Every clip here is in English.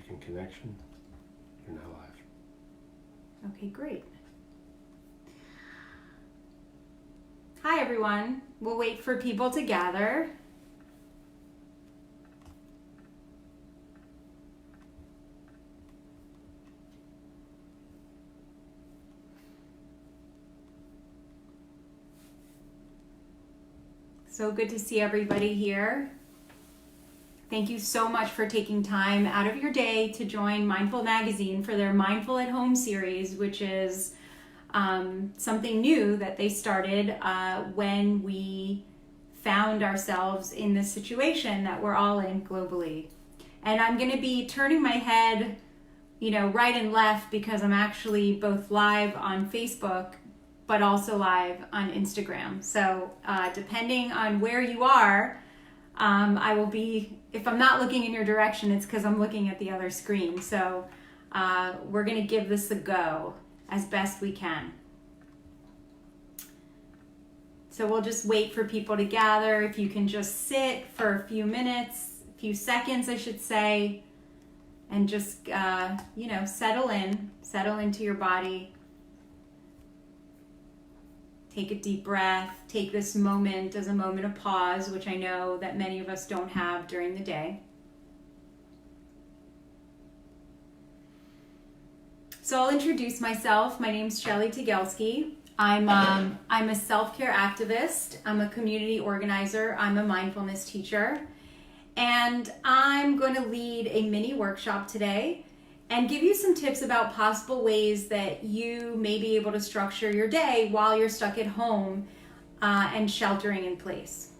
significant connection, you're now live. Okay, great. Hi, everyone. We'll wait for people to gather. So good to see everybody here. Thank you so much for taking time out of your day to join Mindful Magazine for their Mindful at Home series, which is something new that they started when we found ourselves in this situation that we're all in globally. And I'm going to be turning my head, right and left because I'm actually both live on Facebook but also live on Instagram. So depending on where you are, I will be, if I'm not looking in your direction, it's because I'm looking at the other screen. So we're going to give this a go as best we can. So we'll just wait for people to gather. If you can just sit for a few minutes, a few seconds, I should say, and just, settle into your body. Take a deep breath. Take this moment as a moment of pause, which I know that many of us don't have during the day. So I'll introduce myself. My name's Shelly Tygielski. I'm a self-care activist. I'm a community organizer. I'm a mindfulness teacher. And I'm going to lead a mini workshop today and give you some tips about possible ways that you may be able to structure your day while you're stuck at home and sheltering in place.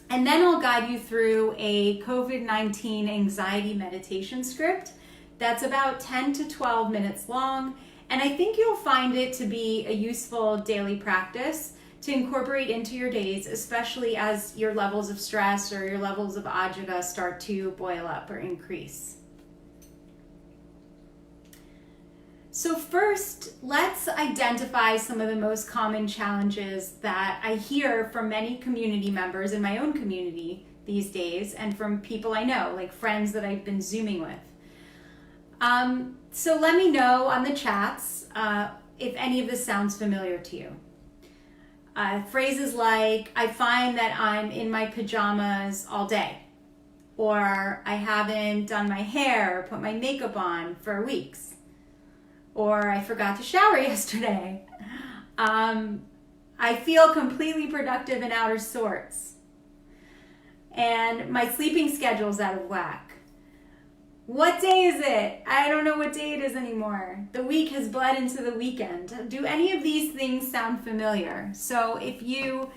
And then I'll guide you through a COVID-19 anxiety meditation script that's about 10 to 12 minutes long. And I think you'll find it to be a useful daily practice to incorporate into your days, especially as your levels of stress or your levels of agita start to boil up or increase. So first, let's identify some of the most common challenges that I hear from many community members in my own community these days and from people I know, like friends that I've been Zooming with. So let me know on the chats if any of this sounds familiar to you. Phrases like, I find that I'm in my pajamas all day, or I haven't done my hair or put my makeup on for weeks. Or I forgot to shower yesterday. I feel completely productive and out of sorts. And my sleeping schedule's out of whack. What day is it? I don't know what day it is anymore. The week has bled into the weekend. Do any of these things sound familiar? So if you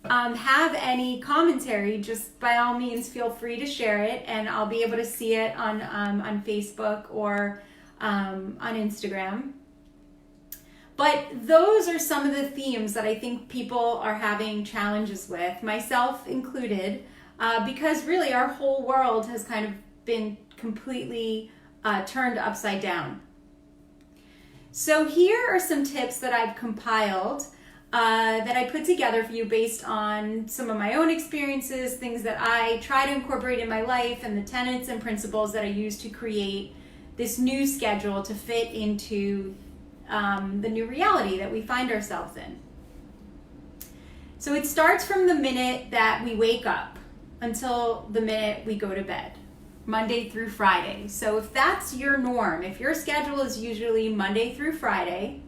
have any commentary, just by all means feel free to share it, and I'll be able to see it on Facebook or on Instagram. But those are some of the themes that I think people are having challenges with, myself included, because really our whole world has kind of been completely turned upside down. So here are some tips that I've compiled that I put together for you based on some of my own experiences, things that I try to incorporate in my life, and the tenets and principles that I use to create this new schedule to fit into the new reality that we find ourselves in. So it starts from the minute that we wake up until the minute we go to bed, Monday through Friday. So if that's your norm, if your schedule is usually Monday through Friday,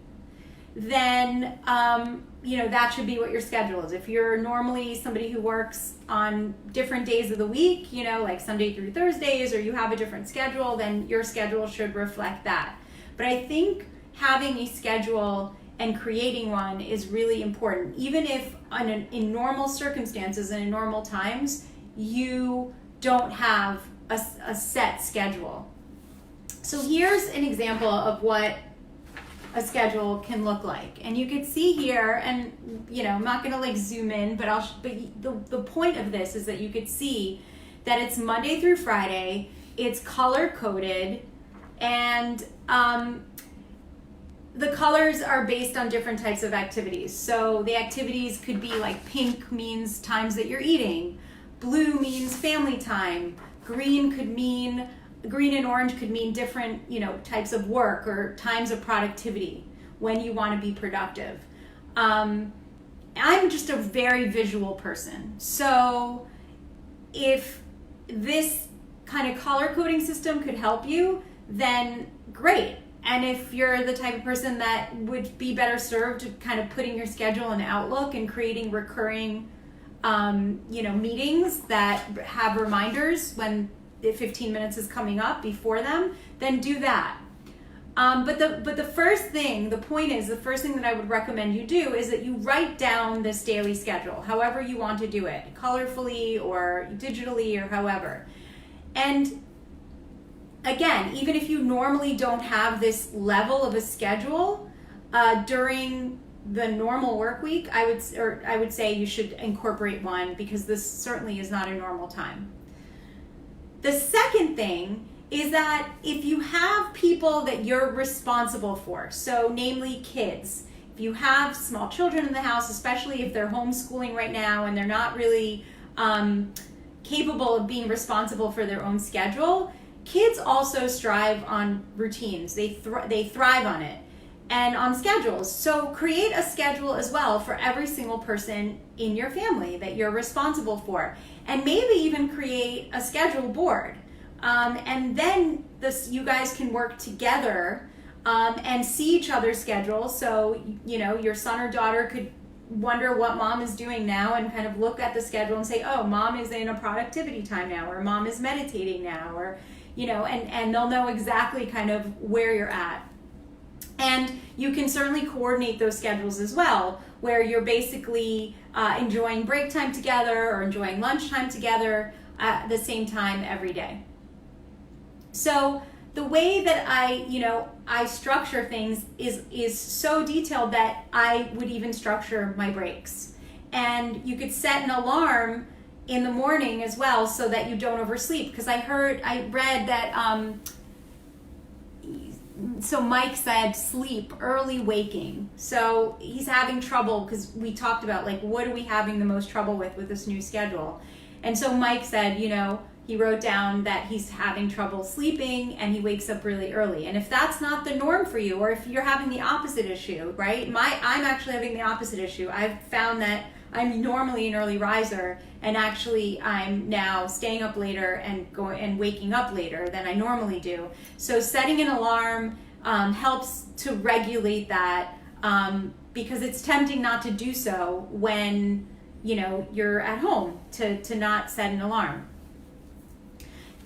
then that should be what your schedule is. If you're normally somebody who works on different days of the week, like Sunday through Thursdays, or you have a different schedule, then your schedule should reflect that. But I think having a schedule and creating one is really important, even if in normal circumstances and in normal times, you don't have a set schedule. So here's an example of what a schedule can look like. And you can see here, and I'm not gonna zoom in, but the point of this is that you could see that it's Monday through Friday, it's color coded, and the colors are based on different types of activities. So the activities could be like pink means times that you're eating, blue means family time, green could mean green and orange could mean different, types of work or times of productivity when you want to be productive. I'm just a very visual person. So if this kind of color coding system could help you, then great. And if you're the type of person that would be better served kind of putting your schedule in Outlook and creating recurring meetings that have reminders when 15 minutes is coming up before them, then do that. But the first thing that I would recommend you do is that you write down this daily schedule, however you want to do it, colorfully or digitally or however. And again, even if you normally don't have this level of a schedule during the normal work week, I would say you should incorporate one, because this certainly is not a normal time. The second thing is that if you have people that you're responsible for, so namely kids, if you have small children in the house, especially if they're homeschooling right now and they're not really capable of being responsible for their own schedule, kids also strive on routines. They thrive on it and on schedules. So create a schedule as well for every single person in your family that you're responsible for, and maybe even create a schedule board. And then you guys can work together and see each other's schedules. So, your son or daughter could wonder what mom is doing now and kind of look at the schedule and say, oh, mom is in a productivity time now, or mom is meditating now, or, and they'll know exactly kind of where you're at. And you can certainly coordinate those schedules as well, where you're basically enjoying break time together or enjoying lunch time together at the same time every day. So the way that I structure things is so detailed that I would even structure my breaks. And you could set an alarm in the morning as well so that you don't oversleep. Because I read that, so Mike said sleep, early waking. So he's having trouble, because we talked about what are we having the most trouble with this new schedule. And so Mike said, he wrote down that he's having trouble sleeping and he wakes up really early. And if that's not the norm for you, or if you're having the opposite issue, right? I'm actually having the opposite issue. I've found that I'm normally an early riser, and actually I'm now staying up later and waking up later than I normally do. So setting an alarm helps to regulate that, because it's tempting not to do so when you're at home to not set an alarm.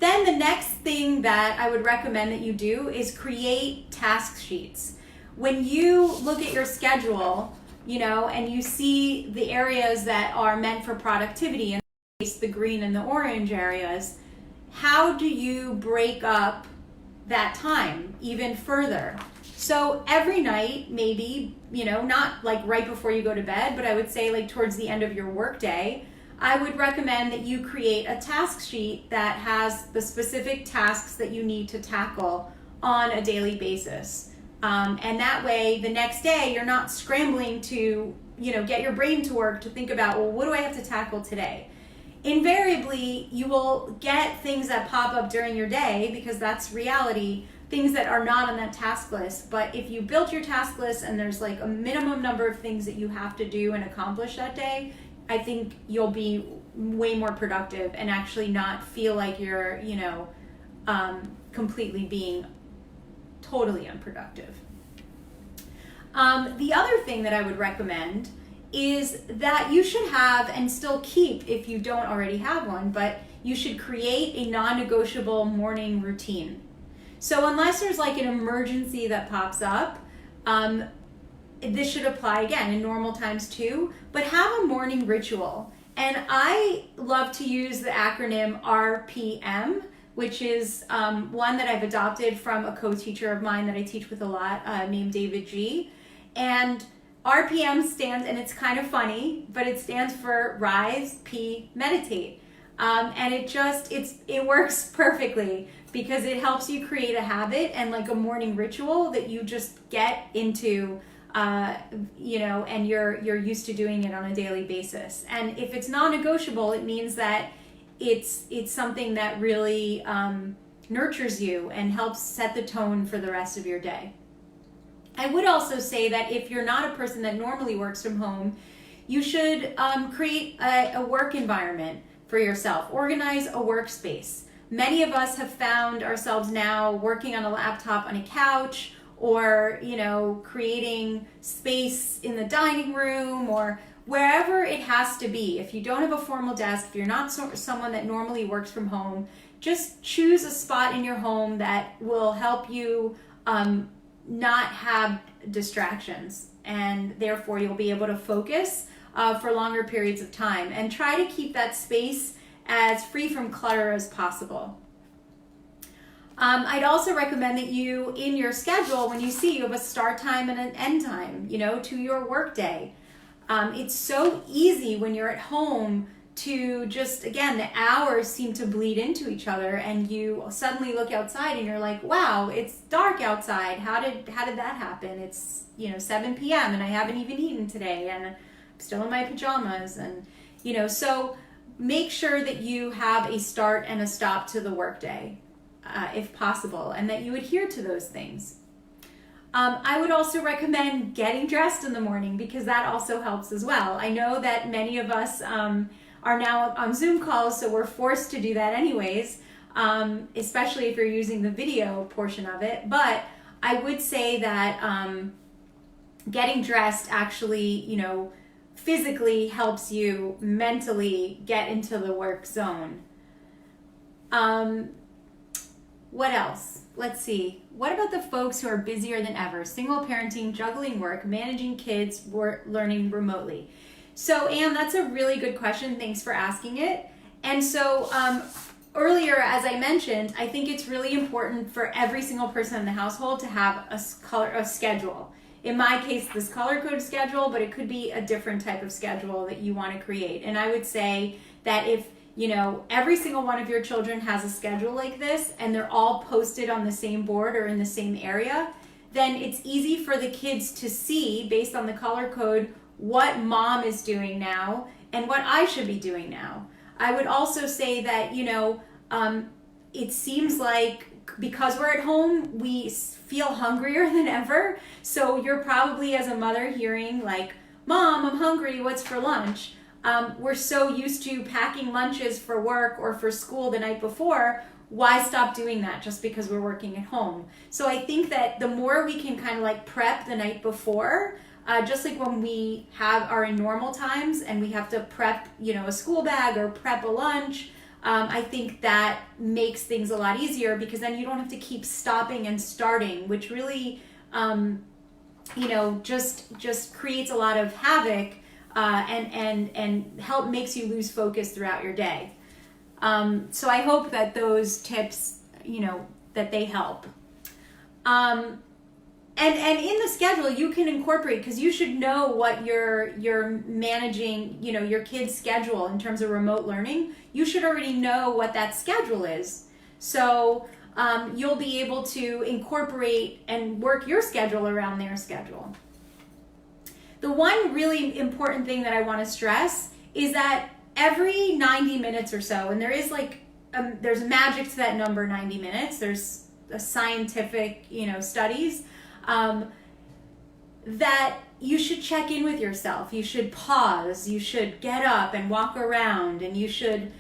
Then the next thing that I would recommend that you do is create task sheets. When you look at your schedule, and you see the areas that are meant for productivity, in this case, the green and the orange areas, how do you break up that time even further? So every night, maybe, not right before you go to bed, but I would say towards the end of your workday, I would recommend that you create a task sheet that has the specific tasks that you need to tackle on a daily basis. And that way, the next day, you're not scrambling to, get your brain to work to think about, well, what do I have to tackle today? Invariably, you will get things that pop up during your day, because that's reality, things that are not on that task list. But if you built your task list and there's a minimum number of things that you have to do and accomplish that day, I think you'll be way more productive and actually not feel like you're, completely being totally unproductive. The other thing that I would recommend is that you should have, and still keep if you don't already have one, but you should create a non-negotiable morning routine. So unless there's an emergency that pops up, this should apply again in normal times too, but have a morning ritual. And I love to use the acronym RPM, which is one that I've adopted from a co-teacher of mine that I teach with a lot, named David G. And RPM stands, and it's kind of funny, but it stands for Rise, P, Meditate. And it works perfectly, because it helps you create a habit and a morning ritual that you just get into, and you're used to doing it on a daily basis. And if it's non-negotiable, it means that it's something that really nurtures you and helps set the tone for the rest of your day. I would also say that if you're not a person that normally works from home, you should create a work environment for yourself. Organize a workspace. Many of us have found ourselves now working on a laptop on a couch, or creating space in the dining room, or wherever it has to be. If you don't have a formal desk, if you're not someone that normally works from home, just choose a spot in your home that will help you not have distractions, and therefore you'll be able to focus for longer periods of time, and try to keep that space as free from clutter as possible. I'd also recommend that you, in your schedule, when you see you have a start time and an end time, to your work day. It's so easy when you're at home to just, again, the hours seem to bleed into each other, and you suddenly look outside and you're like, wow, it's dark outside. How did that happen? It's 7 p.m. and I haven't even eaten today, and I'm still in my pajamas, and so make sure that you have a start and a stop to the workday, if possible, and that you adhere to those things. I would also recommend getting dressed in the morning, because that also helps as well. I know that many of us are now on Zoom calls, so we're forced to do that anyways, especially if you're using the video portion of it. But I would say that getting dressed actually, physically helps you mentally get into the work zone. What else? Let's see. What about the folks who are busier than ever? Single parenting, juggling work, managing kids, learning remotely. So, Anne, that's a really good question. Thanks for asking it. And so earlier, as I mentioned, I think it's really important for every single person in the household to have a schedule. In my case, this color-coded schedule, but it could be a different type of schedule that you want to create. And I would say that if every single one of your children has a schedule like this, and they're all posted on the same board or in the same area, then it's easy for the kids to see, based on the color code, what mom is doing now and what I should be doing now. I would also say that, it seems like because we're at home, we feel hungrier than ever. So you're probably, as a mother, hearing like, Mom, I'm hungry, what's for lunch? We're so used to packing lunches for work or for school the night before. Why stop doing that just because we're working at home? So I think that the more we can kind of like prep the night before, just like when we are in normal times and we have to prep, a school bag or prep a lunch, I think that makes things a lot easier, because then you don't have to keep stopping and starting, which really, just creates a lot of havoc. And makes you lose focus throughout your day. So I hope that those tips, that they help. And in the schedule, you can incorporate, because you should know what you're managing, your kids' schedule in terms of remote learning. You should already know what that schedule is. So you'll be able to incorporate and work your schedule around their schedule. The one really important thing that I want to stress is that every 90 minutes or so, and there is there's magic to that number, 90 minutes. There's a scientific, studies, that you should check in with yourself. You should pause. You should get up and walk around, and you should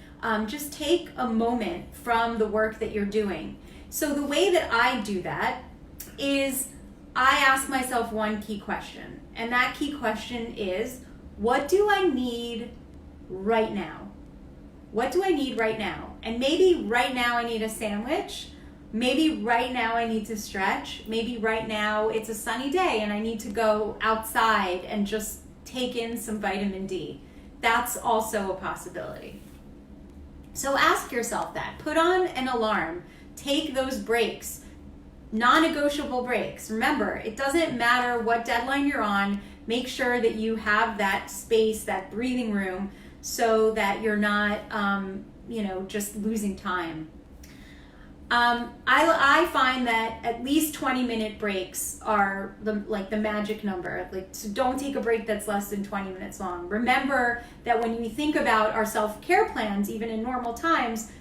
just take a moment from the work that you're doing. So the way that I do that is I ask myself one key question. And that key question is, what do I need right now? What do I need right now? And maybe right now I need a sandwich. Maybe right now I need to stretch. Maybe right now it's a sunny day and I need to go outside and just take in some vitamin D. That's also a possibility. So ask yourself that. Put on an alarm. Take those breaks. Non-negotiable breaks. Remember, it doesn't matter what deadline you're on. Make sure that you have that space, that breathing room, so that you're not, just losing time. I find that at least 20-minute breaks are the magic number. So don't take a break that's less than 20 minutes long. Remember that when we think about our self-care plans, even in normal times,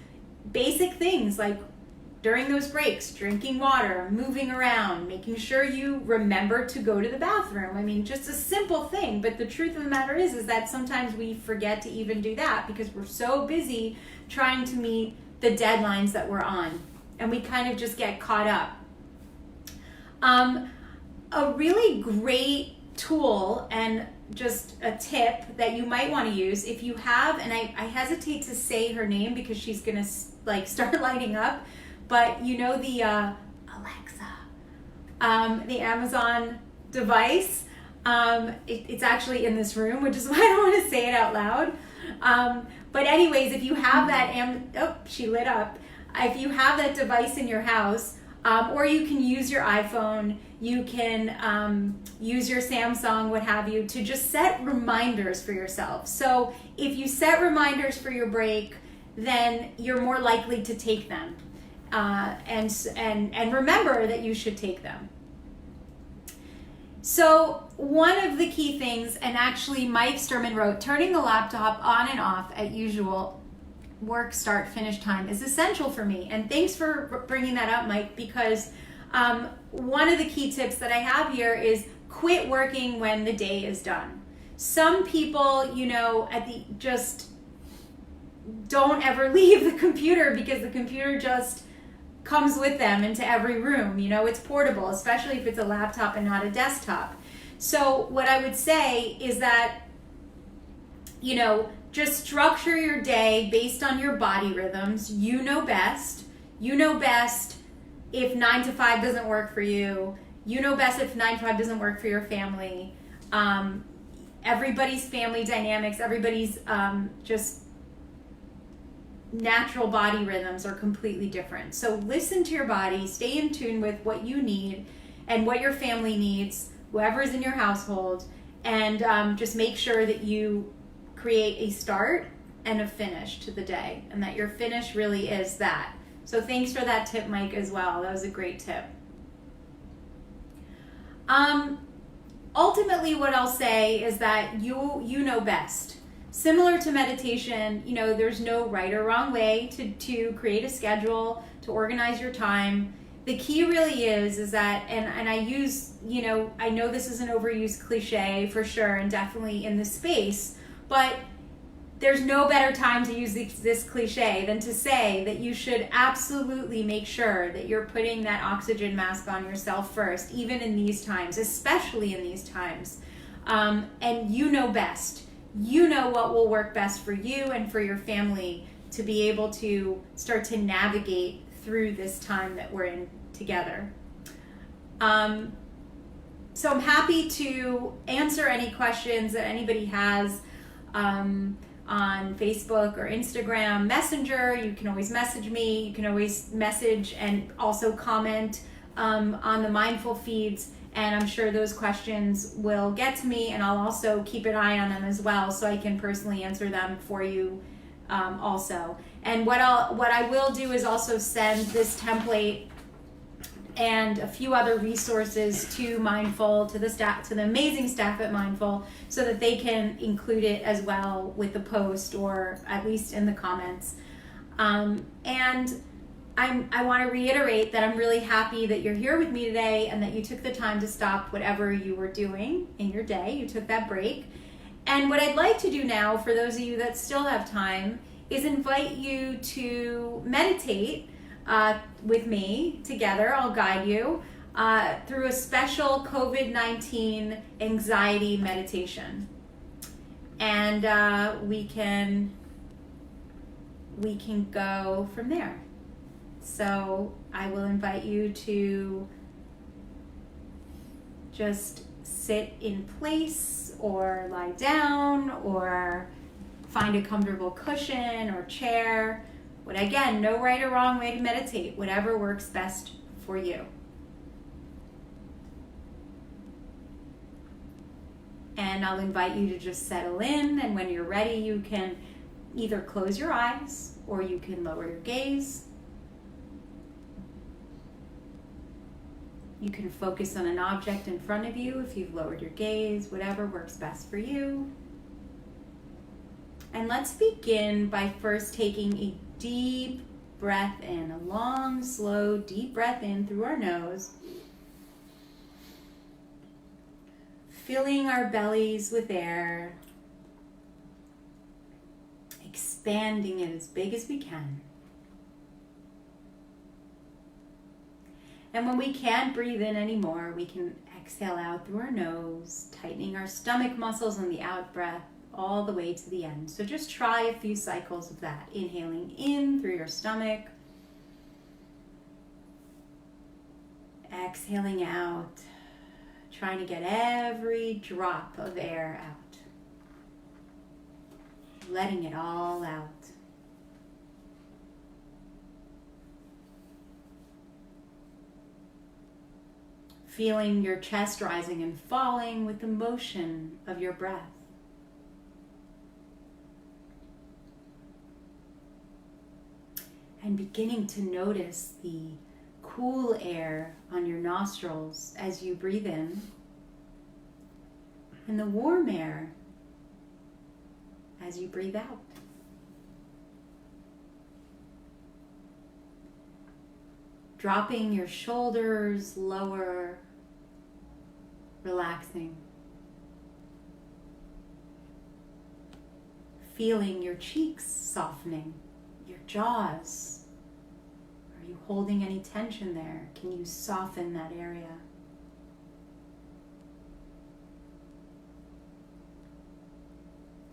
basic things like during those breaks, drinking water, moving around, making sure you remember to go to the bathroom. I mean, just a simple thing, but the truth of the matter is that sometimes we forget to even do that because we're so busy trying to meet the deadlines that we're on, and we kind of just get caught up. A really great tool and just a tip that you might want to use if you have, and I hesitate to say her name because she's gonna like start lighting up, but you know the Alexa, the Amazon device. It's actually in this room, which is why I don't want to say it out loud. But anyways, if you have that, she lit up. If you have that device in your house, or you can use your iPhone, you can use your Samsung, what have you, to just set reminders for yourself. So if you set reminders for your break, then you're more likely to take them. And remember that you should take them. So one of the key things, and actually Mike Sturman wrote, turning the laptop on and off at usual work start finish time is essential for me. And thanks for bringing that up, Mike, because one of the key tips that I have here is quit working when the day is done. Some people, just don't ever leave the computer because the computer just comes with them into every room. It's portable, especially if it's a laptop and not a desktop. So what I would say is that, just structure your day based on your body rhythms. You know best. You know best if 9 to 5 doesn't work for you. You know best if 9 to 5 doesn't work for your family. Everybody's family dynamics, everybody's just natural body rhythms are completely different. So listen to your body, stay in tune with what you need and what your family needs, whoever's in your household, and just make sure that you create a start and a finish to the day, and that your finish really is that. So thanks for that tip, Mike, as well. That was a great tip. Ultimately, what I'll say is that you know best. Similar to meditation, there's no right or wrong way to create a schedule, to organize your time. The key really is that, and I use, I know this is an overused cliche for sure, and definitely in this space, but there's no better time to use this cliche than to say that you should absolutely make sure that you're putting that oxygen mask on yourself first, even in these times, especially in these times. And you know best. You know what will work best for you and for your family to be able to start to navigate through this time that we're in together. So I'm happy to answer any questions that anybody has on Facebook or Instagram Messenger. You can always message me. You can always message and also comment on the mindful feeds. And I'm sure those questions will get to me, and I'll also keep an eye on them as well, so I can personally answer them for you also. And what I will do is also send this template and a few other resources to Mindful, to the staff, to the amazing staff at Mindful, so that they can include it as well with the post, or at least in the comments. And I want to reiterate that I'm really happy that you're here with me today, and that you took the time to stop whatever you were doing in your day. You took that break. And what I'd like to do now, for those of you that still have time, is invite you to meditate with me together. I'll guide you through a special COVID-19 anxiety meditation. And we can go from there. So I will invite you to just sit in place, or lie down, or find a comfortable cushion or chair. But again, no right or wrong way to meditate, whatever works best for you. And I'll invite you to just settle in, and when you're ready, you can either close your eyes or you can lower your gaze. You can focus on an object in front of you if you've lowered your gaze, whatever works best for you. And let's begin by first taking a deep breath in, a long, slow, deep breath in through our nose. Filling our bellies with air, expanding it as big as we can. And when we can't breathe in anymore, we can exhale out through our nose, tightening our stomach muscles on the out breath all the way to the end. So just try a few cycles of that. Inhaling in through your stomach. Exhaling out. Trying to get every drop of air out. Letting it all out. Feeling your chest rising and falling with the motion of your breath. And beginning to notice the cool air on your nostrils as you breathe in, and the warm air as you breathe out. Dropping your shoulders lower, relaxing. Feeling your cheeks softening, your jaws. Are you holding any tension there? Can you soften that area?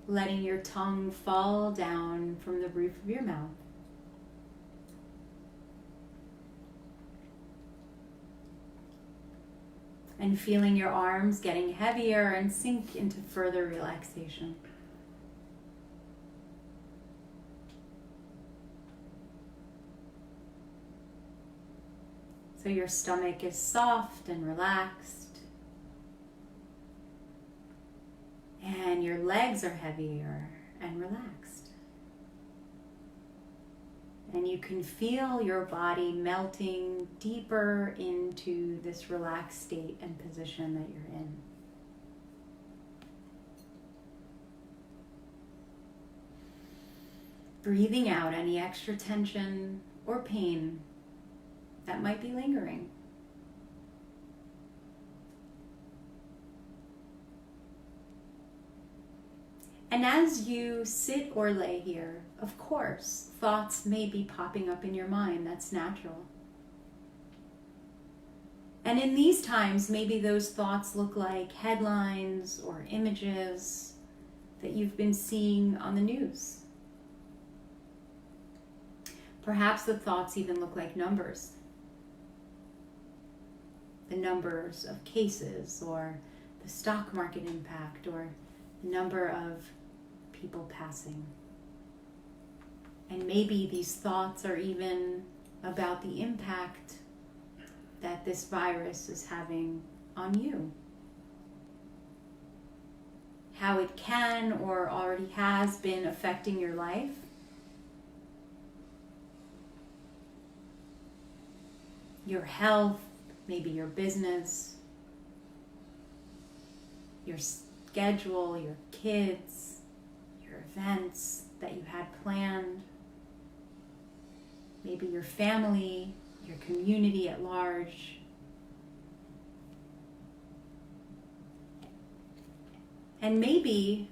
Letting your tongue fall down from the roof of your mouth. And feeling your arms getting heavier and sink into further relaxation. So your stomach is soft and relaxed. And your legs are heavier and relaxed. And you can feel your body melting deeper into this relaxed state and position that you're in. Breathing out any extra tension or pain that might be lingering. And as you sit or lay here, of course, thoughts may be popping up in your mind. That's natural. And in these times, maybe those thoughts look like headlines or images that you've been seeing on the news. Perhaps the thoughts even look like numbers. The numbers of cases, or the stock market impact, or the number of people passing. And maybe these thoughts are even about the impact that this virus is having on you. How it can or already has been affecting your life. Your health, maybe your business, your schedule, your kids, your events that you had planned, maybe your family, your community at large. And maybe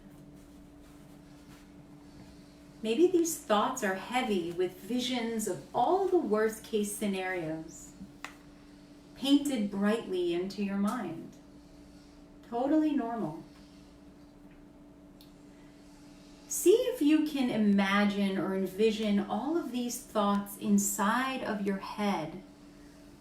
these thoughts are heavy with visions of all the worst case scenarios painted brightly into your mind. Totally normal. See if you can imagine or envision all of these thoughts inside of your head,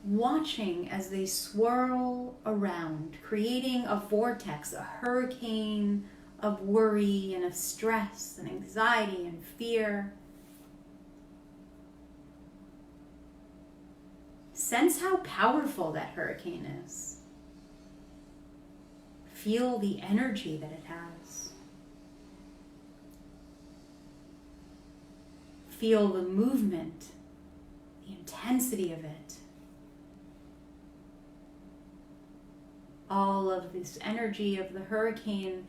watching as they swirl around, creating a vortex, a hurricane of worry and of stress and anxiety and fear. Sense how powerful that hurricane is. Feel the energy that it has. Feel the movement, the intensity of it. All of this energy of the hurricane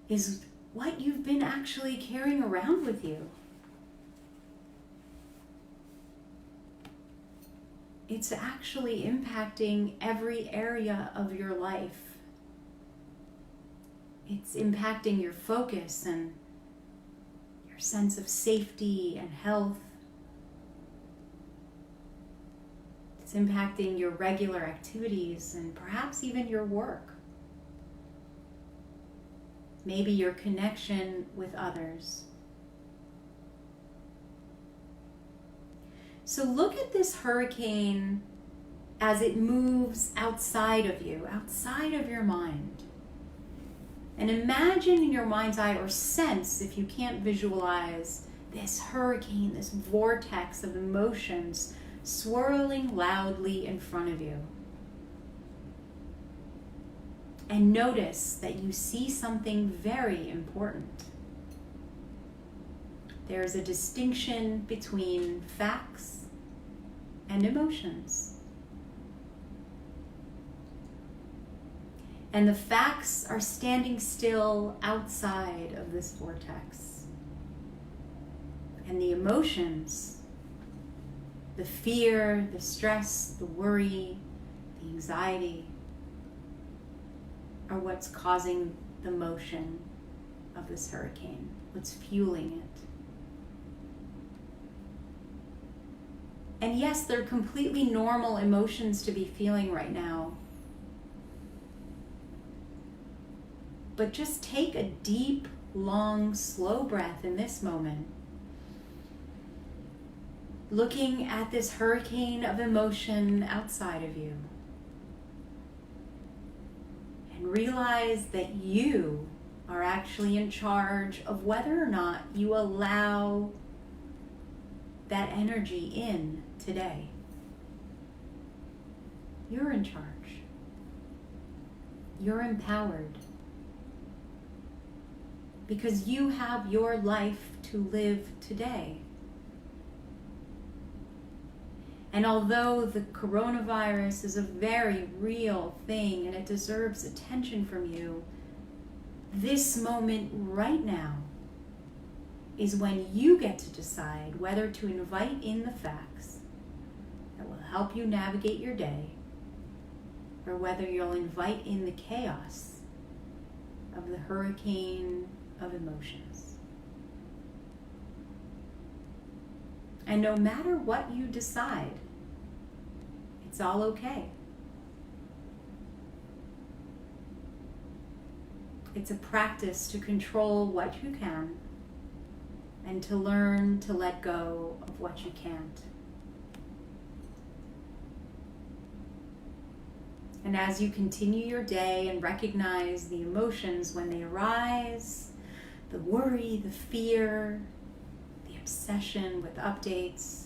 is what you've been actually carrying around with you. it's actually impacting every area of your life. It's impacting your focus and your sense of safety and health. It's impacting your regular activities and perhaps even your work. Maybe your connection with others. So look at this hurricane as it moves outside of you, outside of your mind. And imagine in your mind's eye, or sense, if you can't visualize, this hurricane, this vortex of emotions swirling loudly in front of you. And notice that you see something very important. There's a distinction between facts and emotions. And the facts are standing still outside of this vortex. And the emotions, the fear, the stress, the worry, the anxiety, are what's causing the motion of this hurricane, what's fueling it. And yes, they're completely normal emotions to be feeling right now. But just take a deep, long, slow breath in this moment. Looking at this hurricane of emotion outside of you. And realize that you are actually in charge of whether or not you allow that energy in today. You're in charge. You're empowered. Because you have your life to live today. And although the coronavirus is a very real thing and it deserves attention from you, this moment right now is when you get to decide whether to invite in the facts that will help you navigate your day, or whether you'll invite in the chaos of the hurricane of emotions. And no matter what you decide, it's all okay. It's a practice to control what you can and to learn to let go of what you can't. And as you continue your day and recognize the emotions when they arise, the worry, the fear, the obsession with updates,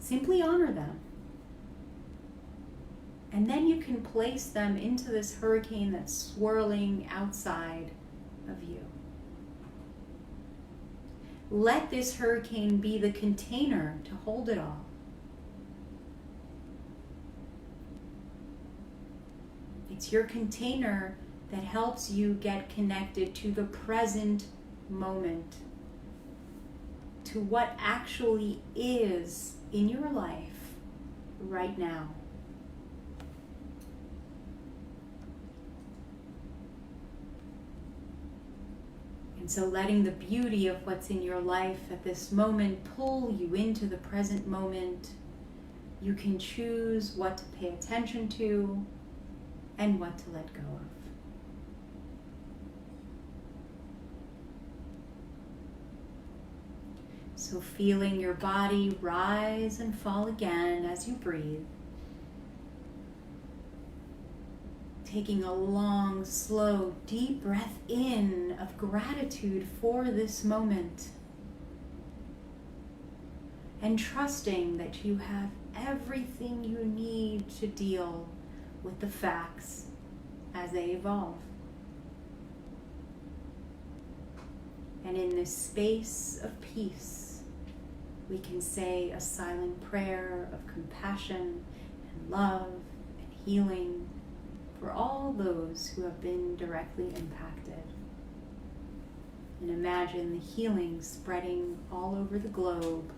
simply honor them. And then you can place them into this hurricane that's swirling outside of you. Let this hurricane be the container to hold it all. It's your container that helps you get connected to the present moment, to what actually is in your life right now. And so letting the beauty of what's in your life at this moment pull you into the present moment, you can choose what to pay attention to and what to let go of. So feeling your body rise and fall again as you breathe. Taking a long, slow, deep breath in of gratitude for this moment. And trusting that you have everything you need to deal with the facts as they evolve. And in this space of peace, we can say a silent prayer of compassion and love and healing for all those who have been directly impacted. And imagine the healing spreading all over the globe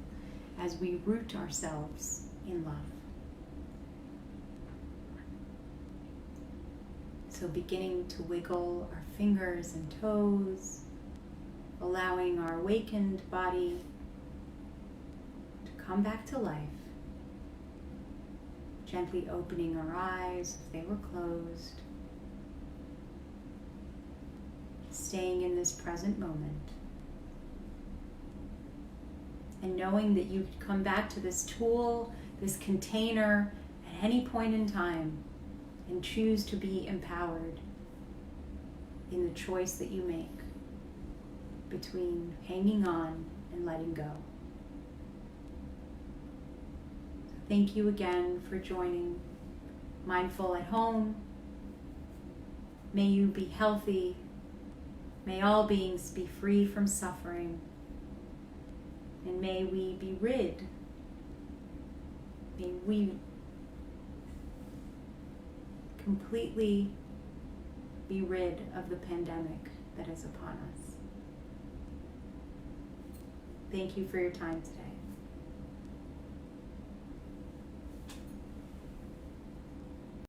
as we root ourselves in love. So beginning to wiggle our fingers and toes, allowing our awakened body to come back to life. Gently opening our eyes if they were closed. Staying in this present moment. And knowing that you could come back to this tool, this container, at any point in time and choose to be empowered in the choice that you make between hanging on and letting go. Thank you again for joining Mindful at Home. May you be healthy. May all beings be free from suffering. And may we be may we completely be rid of the pandemic that is upon us. Thank you for your time today.